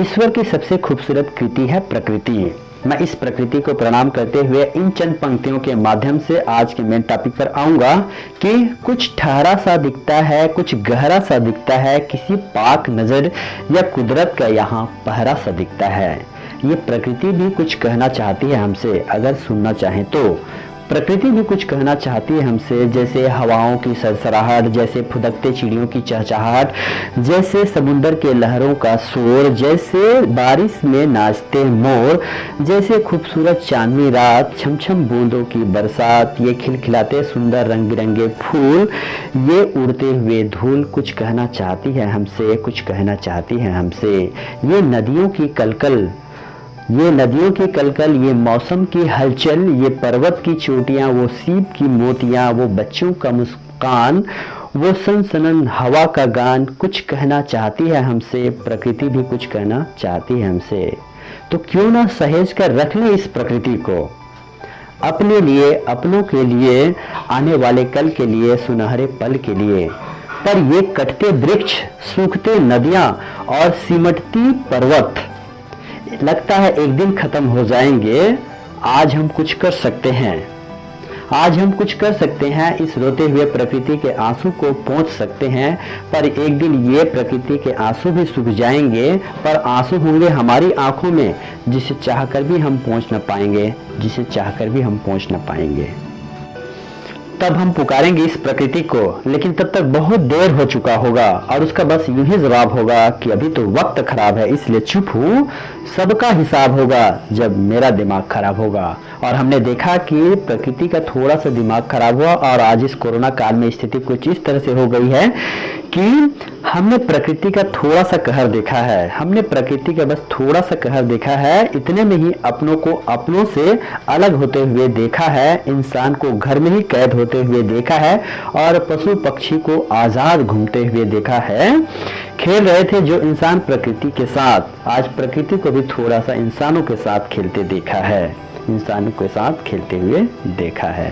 ईश्वर की सबसे खूबसूरत कृति है प्रकृति। मैं इस प्रकृति को प्रणाम करते हुए इन चंद पंक्तियों के माध्यम से आज के मेन टॉपिक पर आऊंगा कि कुछ ठहरा सा दिखता है, कुछ गहरा सा दिखता है, किसी पाक नजर या कुदरत का यहाँ पहरा सा दिखता है। ये प्रकृति भी कुछ कहना चाहती है हमसे, अगर सुनना चाहें तो। प्रकृति भी कुछ कहना चाहती है हमसे, जैसे हवाओं की सरसराहट, जैसे फुदकते चिड़ियों की चहचहाहट, जैसे समुंदर के लहरों का शोर, जैसे बारिश में नाचते मोर, जैसे खूबसूरत चांदनी रात, छमछम बूंदों की बरसात, ये खिलखिलाते सुंदर रंग बिरंगे फूल, ये उड़ते हुए धूल कुछ कहना चाहती है हमसे, कुछ कहना चाहती है हमसे। ये नदियों की कलकल, ये मौसम की हलचल, ये पर्वत की चोटियां, वो सीप की मोतियां, वो बच्चों का मुस्कान, वो सनसनन हवा का गान कुछ कहना चाहती है हमसे। प्रकृति भी कुछ कहना चाहती है हमसे। तो क्यों ना सहेज कर रख लें इस प्रकृति को अपने लिए, अपनों के लिए, आने वाले कल के लिए, सुनहरे पल के लिए। पर ये कटते वृक्ष, सूखते नदियां और सिमटती पर्वत लगता है एक दिन खत्म हो जाएंगे। आज हम कुछ कर सकते हैं, आज हम कुछ कर सकते हैं, इस रोते हुए प्रकृति के आंसू को पोंछ सकते हैं। पर एक दिन ये प्रकृति के आंसू भी सूख जाएंगे, पर आंसू होंगे हमारी आंखों में, जिसे चाहकर भी हम पोंछ न पाएंगे, जिसे चाहकर भी हम पोंछ न पाएंगे। तब हम पुकारेंगे इस प्रकृति को, लेकिन तब तक बहुत देर हो चुका होगा और उसका बस यूं ही जवाब होगा कि अभी तो वक्त खराब है, इसलिए चुप हूँ, सबका हिसाब होगा जब मेरा दिमाग खराब होगा। और हमने देखा कि प्रकृति का थोड़ा सा दिमाग खराब हुआ और आज इस कोरोना काल में स्थिति कुछ इस तरह से हो गई है कि हमने प्रकृति का थोड़ा सा कहर देखा है, हमने प्रकृति का बस थोड़ा सा कहर देखा है। इतने में ही अपनों को अपनों से अलग होते हुए देखा है, इंसान को घर में ही कैद होते हुए देखा है और पशु पक्षी को आजाद घूमते हुए देखा है। खेल रहे थे जो इंसान प्रकृति के साथ, आज प्रकृति को भी थोड़ा सा इंसानों के साथ खेलते देखा है, इंसानों के साथ खेलते हुए देखा है।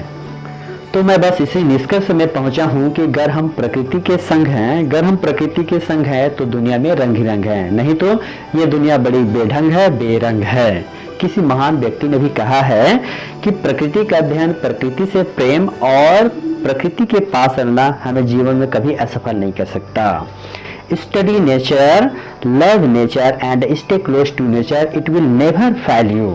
तो मैं बस इसी निष्कर्ष में पहुंचा हूं कि अगर हम प्रकृति के संग हैं, अगर हम प्रकृति के संग हैं तो दुनिया में रंग ही रंग है, नहीं तो ये दुनिया बड़ी बेढंग है, बेरंग है। किसी महान व्यक्ति ने भी कहा है कि प्रकृति का अध्ययन, प्रकृति से प्रेम और प्रकृति के पास रहना हमें जीवन में कभी असफल नहीं कर सकता। Study nature, love nature and stay close to nature, it will never fail you.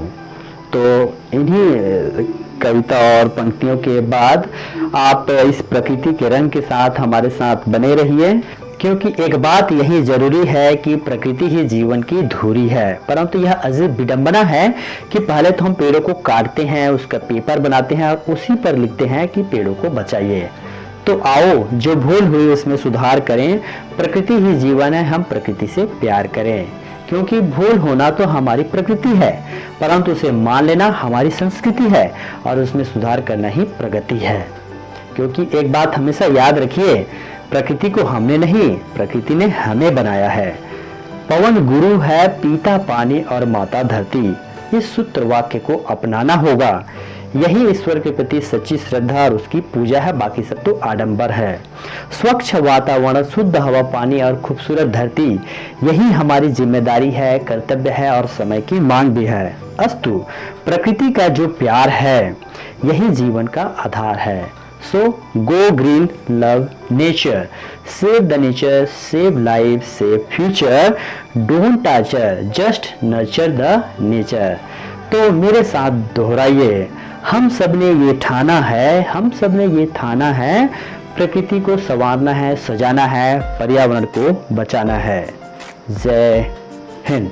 तो इन्हीं कविता और पंक्तियों के बाद आप इस प्रकृति के रंग के साथ हमारे साथ बने रहिए, क्योंकि एक बात यही जरूरी है कि प्रकृति ही जीवन की धुरी है। परंतु यह अजीब विडंबना है कि पहले तो हम पेड़ों को काटते हैं, उसका पेपर बनाते हैं और उसी पर लिखते हैं कि पेड़ों को बचाइए। तो आओ जो भूल हुई उसमें सुधार करें, प्रकृति ही जीवन है, हम प्रकृति से प्यार करें, क्योंकि भूल होना तो हमारी प्रकृति है, परंतु उसे मान लेना हमारी संस्कृति है और उसमें सुधार करना ही प्रगति है। क्योंकि एक बात हमेशा याद रखिए, प्रकृति को हमने नहीं, प्रकृति ने हमें बनाया है। पवन गुरु है, पिता पानी और माता धरती, इस सूत्र वाक्य को अपनाना होगा। यही ईश्वर के प्रति सच्ची श्रद्धा और उसकी पूजा है, बाकी सब तो आडंबर है। स्वच्छ वातावरण, शुद्ध हवा, पानी और खूबसूरत धरती, यही हमारी जिम्मेदारी है, कर्तव्य है और समय की मांग भी है। अस्तु, प्रकृति का जो प्यार है यही जीवन का आधार है। So go green, love nature, save the nature, save life, save future, don't torture, just nurture the nature. तो मेरे साथ दोहराइए, हम सब ने ये ठाना है, हम सब ने ये ठाना है, प्रकृति को संवारना है, सजाना है, पर्यावरण को बचाना है। जय हिंद।